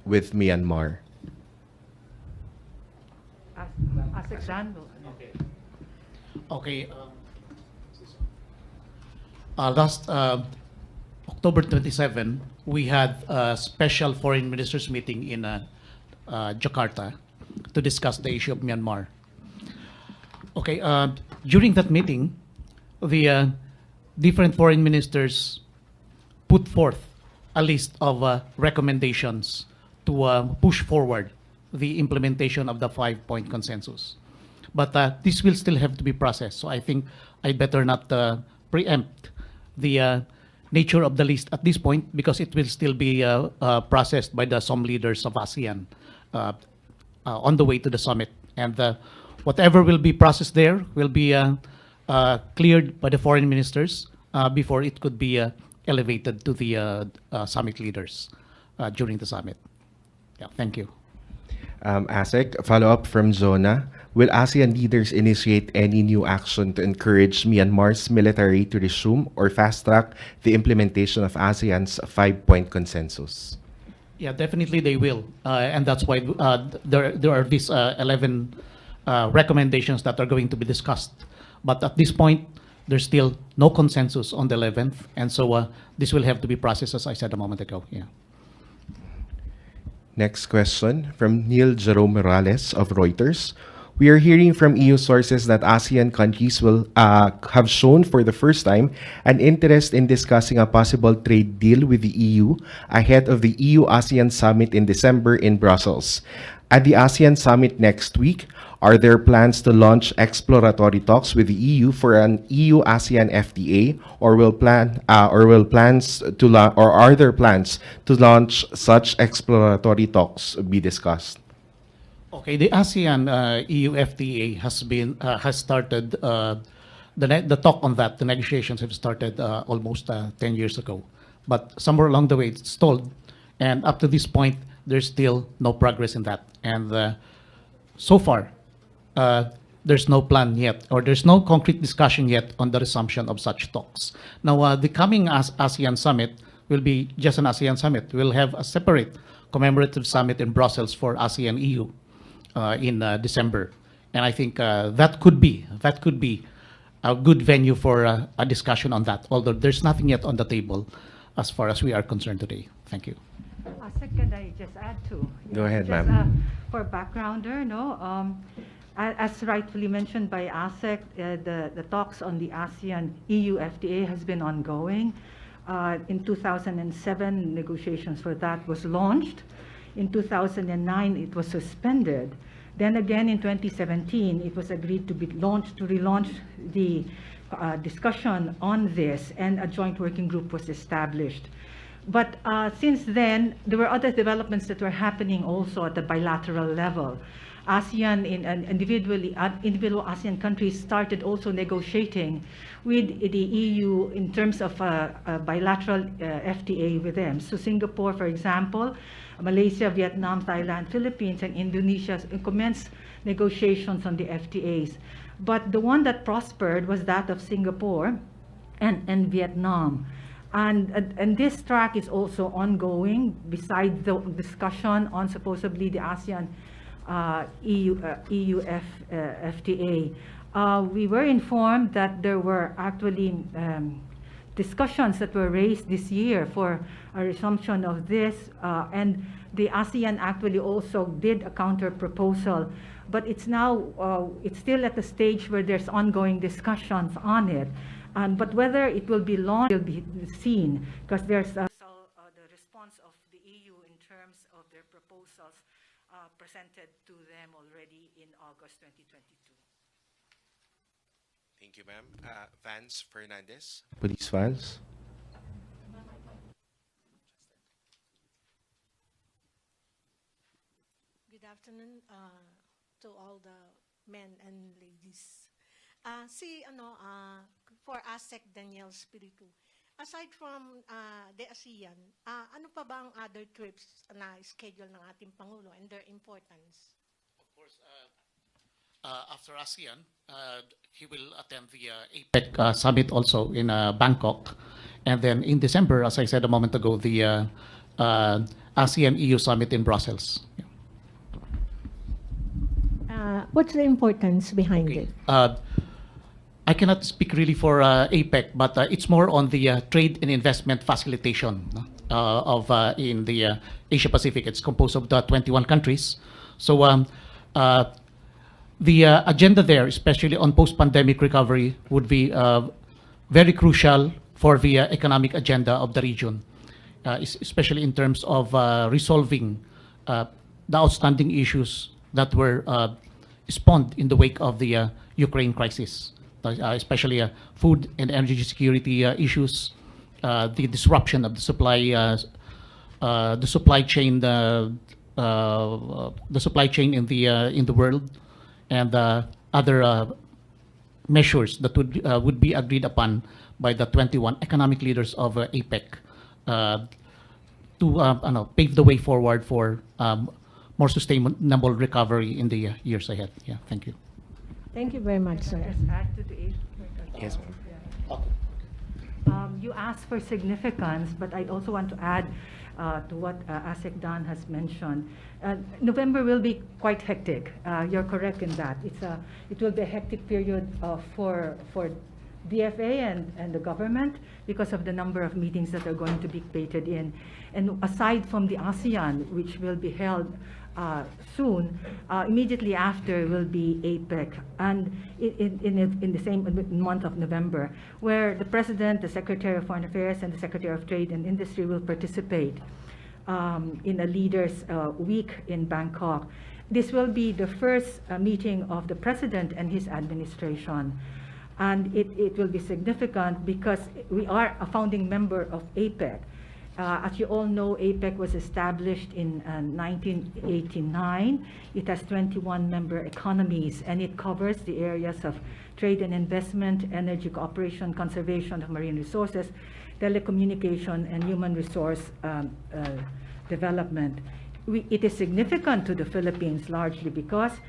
with Myanmar? ASEC Dan. Okay. Last October 27, we had a special foreign ministers meeting in Jakarta to discuss the issue of Myanmar. Okay, during that meeting, the different foreign ministers put forth a list of recommendations to push forward the implementation of the 5-point consensus. But this will still have to be processed, so I think I'd better not preempt the nature of the list at this point because it will still be processed by the some leaders of ASEAN on the way to the summit. And whatever will be processed there will be cleared by the foreign ministers before it could be elevated to the summit leaders during the summit. Yeah, thank you. ASEC, follow-up from Zona. Will ASEAN leaders initiate any new action to encourage Myanmar's military to resume or fast-track the implementation of ASEAN's 5-point consensus? Yeah, definitely they will. And that's why there are these 11 recommendations that are going to be discussed. But at this point, there's still no consensus on the 11th. And so this will have to be processed, as I said a moment ago. Yeah. Next question from Neil Jerome Morales of Reuters. We are hearing from EU sources that ASEAN countries will have shown for the first time an interest in discussing a possible trade deal with the EU ahead of the EU-ASEAN Summit in December in Brussels. At the ASEAN Summit next week, are there plans to launch exploratory talks with the EU for an EU-ASEAN FTA, or are there plans to launch such exploratory talks be discussed? Okay, the ASEAN EU FTA has started the talk on that. The negotiations have started almost 10 years ago, but somewhere along the way it's stalled, and up to this point there's still no progress in that. And so far, there's no plan yet, or there's no concrete discussion yet on the resumption of such talks. Now, the coming ASEAN summit will be just an ASEAN summit. We'll have a separate commemorative summit in Brussels for ASEAN EU in December, and I think that could be a good venue for a discussion on that. Although there's nothing yet on the table, as far as we are concerned today. Thank you. Can I just add to? Go ahead, just, ma'am. For backgrounder, as rightfully mentioned by ASEC, the talks on the ASEAN EU FTA has been ongoing. In 2007, negotiations for that was launched. In 2009, it was suspended. Then again in 2017, it was agreed to relaunch the discussion on this, and a joint working group was established. But since then, there were other developments that were happening also at the bilateral level. ASEAN, individual ASEAN countries started also negotiating with the EU in terms of a bilateral FTA with them. So Singapore, for example, Malaysia, Vietnam, Thailand, Philippines, and Indonesia commenced negotiations on the FTAs. But the one that prospered was that of Singapore and Vietnam. And this track is also ongoing besides the discussion on supposedly the ASEAN EU FTA. We were informed that there were actually discussions that were raised this year for a resumption of this, and the ASEAN actually also did a counter proposal, but it's now it's still at the stage where there's ongoing discussions on it. But whether it will be launched will be seen, because there's the response of the EU in terms of their proposals presented to them already in August 2022. Thank you, ma'am. Vance Fernandez, Police Files. Good afternoon to all the men and ladies. For ASEC Daniel Spiritu, aside from the ASEAN, ano pa ba ang other trips na schedule ng ating Pangulo and their importance? Of course, after ASEAN, he will attend the APEC summit also in Bangkok. And then in December, as I said a moment ago, the ASEAN EU Summit in Brussels. What's the importance behind it? I cannot speak really for APEC, but it's more on the trade and investment facilitation in the Asia Pacific. It's composed of the 21 countries. So the agenda there, especially on post-pandemic recovery, would be very crucial for the economic agenda of the region, especially in terms of resolving the outstanding issues that were spawned in the wake of the Ukraine crisis, especially food and energy security issues, the disruption of the supply chain, the supply chain in the world, and other measures that would be agreed upon by the 21 economic leaders of APEC to pave the way forward for more sustainable recovery in the years ahead. Yeah, thank you. Thank you very much, sir. Just add to the APEC. Yes, You asked for significance, but I also want to add to what ASEC Dan has mentioned. November will be quite hectic. You're correct in that. It will be a hectic period for DFA and the government because of the number of meetings that are going to be created in. And aside from the ASEAN, which will be held soon, immediately after will be APEC, and in the same month of November, where the President, the Secretary of Foreign Affairs, and the Secretary of Trade and Industry will participate in a Leaders' Week in Bangkok. This will be the first meeting of the President and his administration. And it will be significant because we are a founding member of APEC. As you all know, APEC was established in 1989. It has 21 member economies, and it covers the areas of trade and investment, energy cooperation, conservation of marine resources, telecommunication, and human resource development. It is significant to the Philippines largely because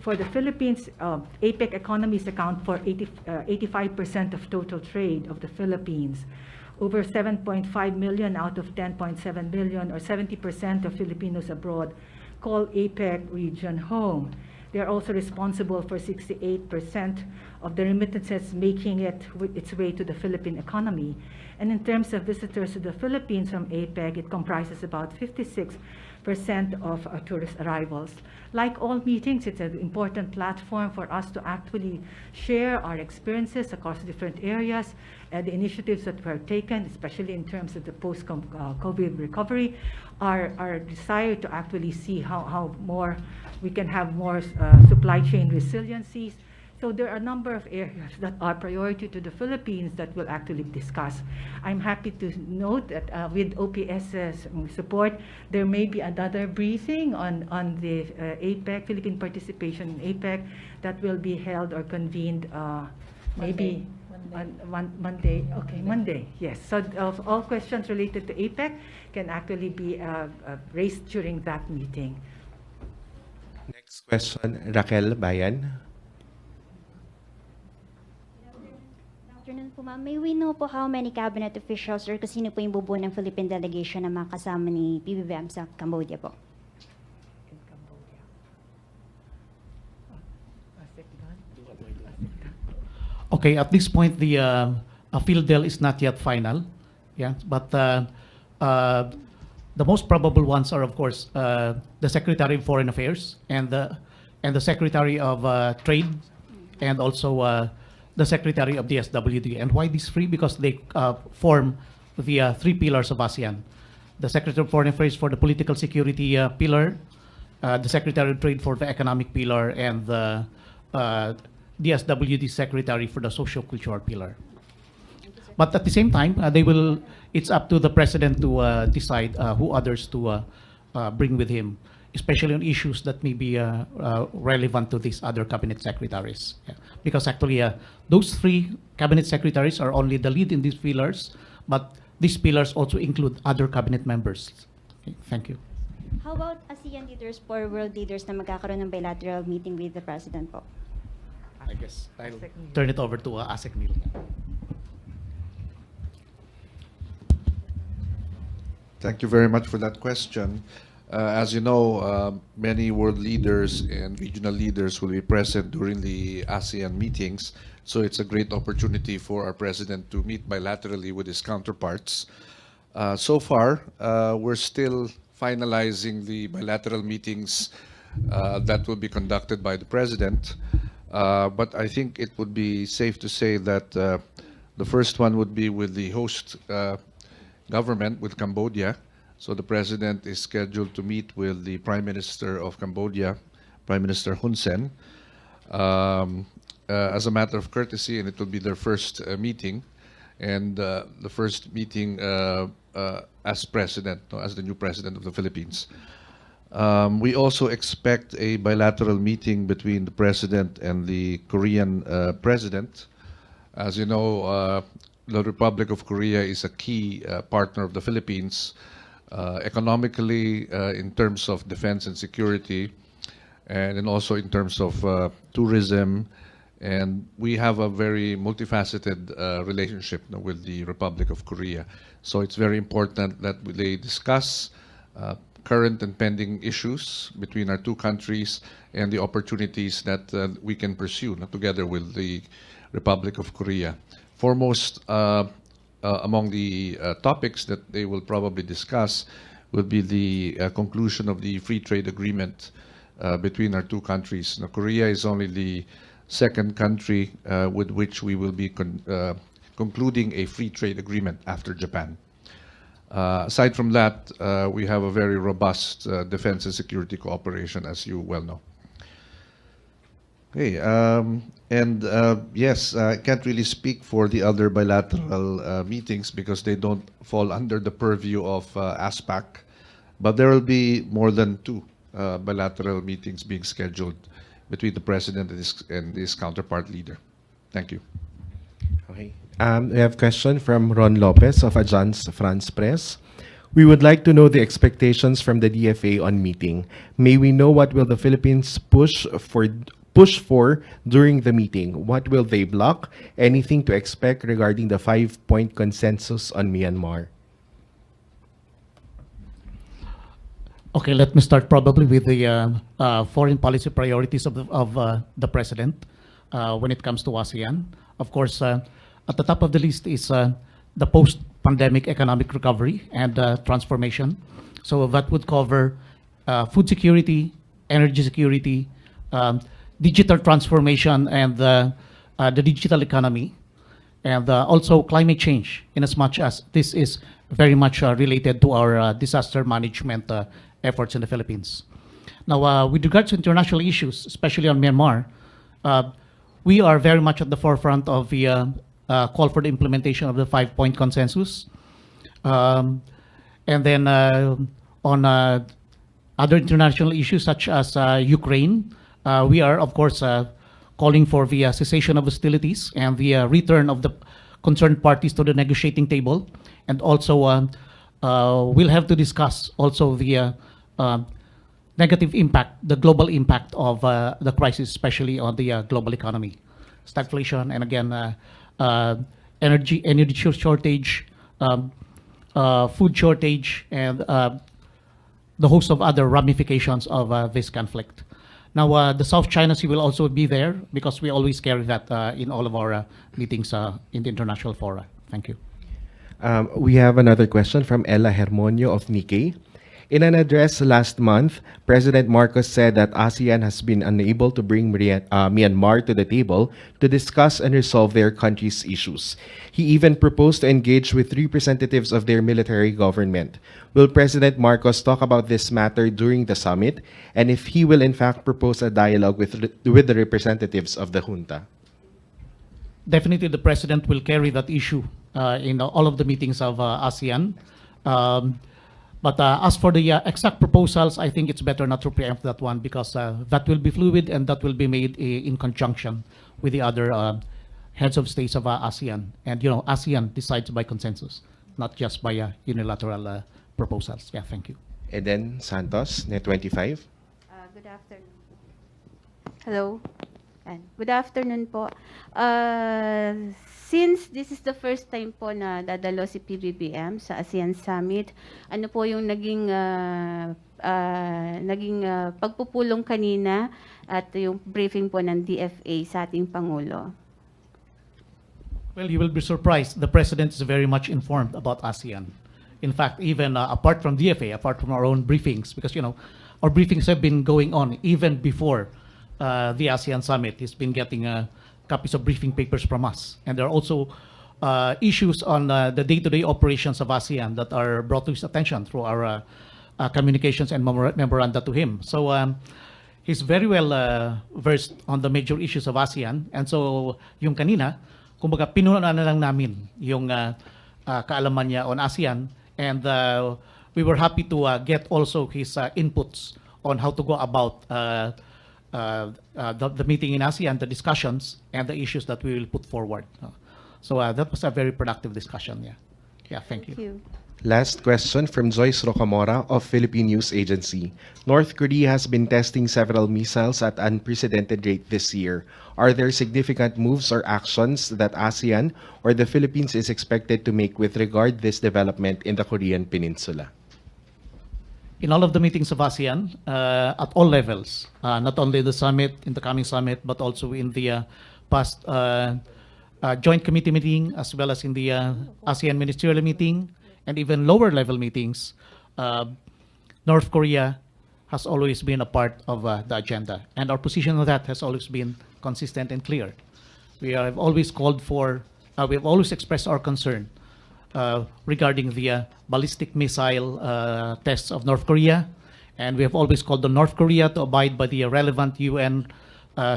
for the Philippines, APEC economies account for 85% of total trade of the Philippines. Over 7.5 million out of 10.7 million, or 70% of Filipinos abroad, call APEC region home. They are also responsible for 68% of the remittances making its way to the Philippine economy. And in terms of visitors to the Philippines from APEC, it comprises about 56% of tourist arrivals. Like all meetings, it's an important platform for us to actually share our experiences across different areas, the initiatives that were taken, especially in terms of the post-COVID recovery, our desire to actually see how more we can have more supply chain resiliencies. So there are a number of areas that are priority to the Philippines that we'll actually discuss. I'm happy to note that with OPS's support, there may be another briefing on the APEC, Philippine participation in APEC, that will be held or convened maybe on Monday. Okay, Monday, yes. So all questions related to APEC can actually be raised during that meeting. Next question, Raquel Bayan. Afternoon po, ma'am. May we know po how many cabinet officials or kasino po yung bubuo ng Philippine delegation na mga kasama ni PBBM sa Cambodia po? In Cambodia. Okay, at this point, the field deal is not yet final. Yeah, but the most probable ones are, of course, the Secretary of Foreign Affairs and the Secretary of Trade, and also the Secretary of the SWD. And why these three? Because they form the three pillars of ASEAN. The Secretary of Foreign Affairs for the political security pillar, the Secretary of Trade for the economic pillar, and the SWD Secretary for the socio-cultural pillar. But at the same time, it's up to the President to decide who others to bring with him, especially on issues that may be relevant to these other cabinet secretaries. Yeah. Because actually, those three cabinet secretaries are only the lead in these pillars, but these pillars also include other cabinet members. Okay, thank you. How about ASEAN leaders or world leaders na magkakaroon ng bilateral meeting with the President po? I guess I'll turn it over to ASEC Neil. Thank you very much for that question. As you know, many world leaders and regional leaders will be present during the ASEAN meetings, so it's a great opportunity for our president to meet bilaterally with his counterparts. So far, we're still finalizing the bilateral meetings that will be conducted by the president. But I think it would be safe to say that the first one would be with the host government, with Cambodia. So the president is scheduled to meet with the Prime Minister of Cambodia, Prime Minister Hun Sen, as a matter of courtesy, and it will be their first meeting, and the first meeting as president, no, as the new president of the Philippines. We also expect a bilateral meeting between the president and the Korean president. As you know, the Republic of Korea is a key partner of the Philippines, economically, in terms of defense and security, and then also in terms of tourism. And we have a very multifaceted relationship with the Republic of Korea. So it's very important that they discuss current and pending issues between our two countries and the opportunities that we can pursue together with the Republic of Korea. Foremost among the topics that they will probably discuss will be the conclusion of the free trade agreement between our two countries. Now, Korea is only the second country with which we will be concluding a free trade agreement after Japan. Aside from that, we have a very robust defense and security cooperation, as you well know. Okay, yes, I can't really speak for the other bilateral meetings because they don't fall under the purview of ASPAC, but there will be more than two bilateral meetings being scheduled between the president and his counterpart leader. Thank you. Okay. We have a question from Ron Lopez of Agence France Presse. We would like to know the expectations from the DFA on meeting. May we know what will the Philippines push for during the meeting? What will they block? Anything to expect regarding the 5-point consensus on Myanmar? Okay, let me start probably with the foreign policy priorities of the president when it comes to ASEAN. Of course, at the top of the list is the post-pandemic economic recovery and transformation. So that would cover food security, energy security, digital transformation, and the digital economy, and also climate change, in as much as this is very much related to our disaster management efforts in the Philippines. Now, with regards to international issues, especially on Myanmar, we are very much at the forefront of the call for the implementation of the 5-point consensus. And then on other international issues such as Ukraine, we are, of course, calling for the cessation of hostilities and the return of the concerned parties to the negotiating table. And also, we'll have to discuss also the negative impact, the global impact of the crisis, especially on the global economy. Stagflation, and again, energy shortage, food shortage, and the host of other ramifications of this conflict. Now, the South China Sea will also be there because we always carry that in all of our meetings in the international fora. Thank you. We have another question from Ella Hermonio of Nikkei. In an address last month, President Marcos said that ASEAN has been unable to bring Myanmar to the table to discuss and resolve their country's issues. He even proposed to engage with representatives of their military government. Will President Marcos talk about this matter during the summit, and if he will in fact propose a dialogue with the representatives of the junta? Definitely, the president will carry that issue in all of the meetings of ASEAN. But as for the exact proposals, I think it's better not to preempt that one because that will be fluid and that will be made in conjunction with the other heads of states of ASEAN. And, ASEAN decides by consensus, not just by unilateral proposals. Yeah, thank you. And then Santos, Net 25. Good afternoon. Hello. Good afternoon po. Since this is the first time po na dadalo si PBBM sa ASEAN Summit, ano po yung naging pagpupulong kanina at yung briefing po ng DFA sa ating Pangulo? Well, you will be surprised. The President is very much informed about ASEAN. In fact, even apart from DFA, apart from our own briefings, because, our briefings have been going on even before the ASEAN Summit. He's been getting copies of briefing papers from us. And there are also issues on the day-to-day operations of ASEAN that are brought to his attention through our communications and memoranda to him. So he's very well versed on the major issues of ASEAN. And so yung kanina, kumbaga pinunan na lang namin yung kaalaman niya on ASEAN. And we were happy to get also his inputs on how to go about the meeting in ASEAN, the discussions, and the issues that we will put forward. So that was a very productive discussion. Yeah, thank you. Last question from Joyce Rocamora of Philippine News Agency. North Korea has been testing several missiles at unprecedented rate this year. Are there significant moves or actions that ASEAN or the Philippines is expected to make with regard this development in the Korean Peninsula? In all of the meetings of ASEAN, at all levels, not only the summit, in the coming summit, but also in the past joint committee meeting, as well as in the ASEAN ministerial meeting, and even lower level meetings, North Korea has always been a part of the agenda. And our position on that has always been consistent and clear. We have always called for, we have always expressed our concern regarding the ballistic missile tests of North Korea. And we have always called on North Korea to abide by the relevant UN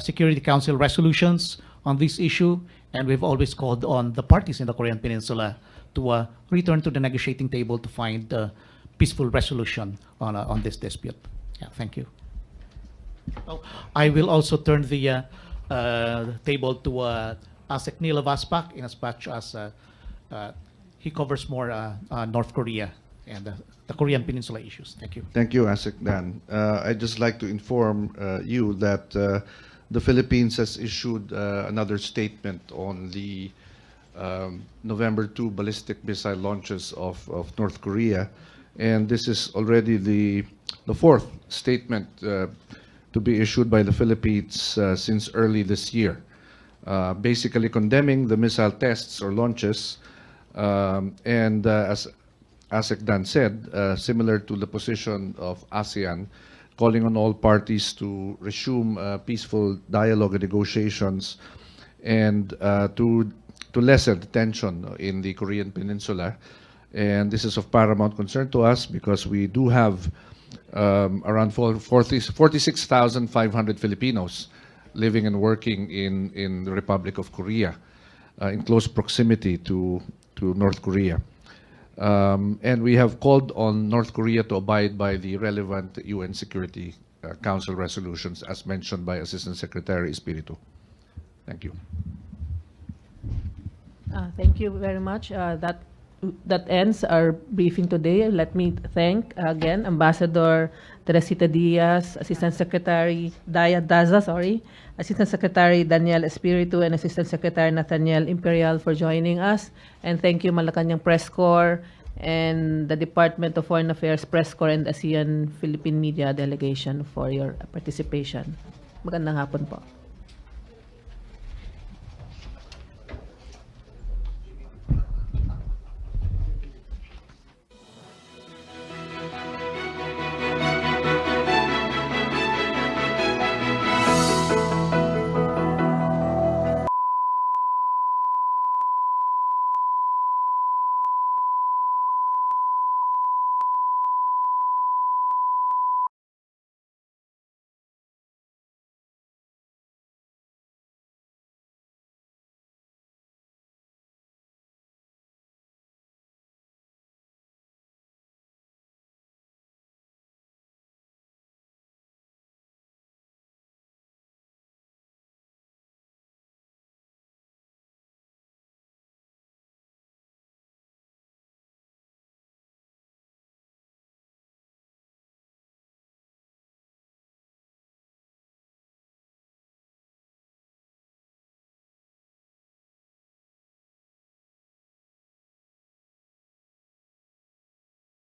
Security Council resolutions on this issue. And we've always called on the parties in the Korean Peninsula to return to the negotiating table to find a peaceful resolution on this dispute. Yeah, thank you. I will also turn the table to ASEC Nila Vaspak in as much as he covers more North Korea and the Korean Peninsula issues. Thank you. Thank you, ASEC Dan. I'd just like to inform you that the Philippines has issued another statement on the November 2 ballistic missile launches of North Korea. And this is already the fourth statement to be issued by the Philippines since early this year, basically condemning the missile tests or launches. And as ASEC Dan said, similar to the position of ASEAN, calling on all parties to resume peaceful dialogue and negotiations and to lessen the tension in the Korean Peninsula. And this is of paramount concern to us because we do have around 46,500 Filipinos living and working in the Republic of Korea, in close proximity to North Korea. And we have called on North Korea to abide by the relevant UN Security Council resolutions as mentioned by Assistant Secretary Espiritu. Thank you. Thank you very much. That ends our briefing today. Let me thank again Ambassador Teresita Diaz, Assistant Secretary Assistant Secretary Daniel Espiritu, and Assistant Secretary Nathaniel Imperial for joining us. And thank you Malacanang Press Corps and the Department of Foreign Affairs Press Corps and ASEAN Philippine Media Delegation for your participation. Magandang hapon po.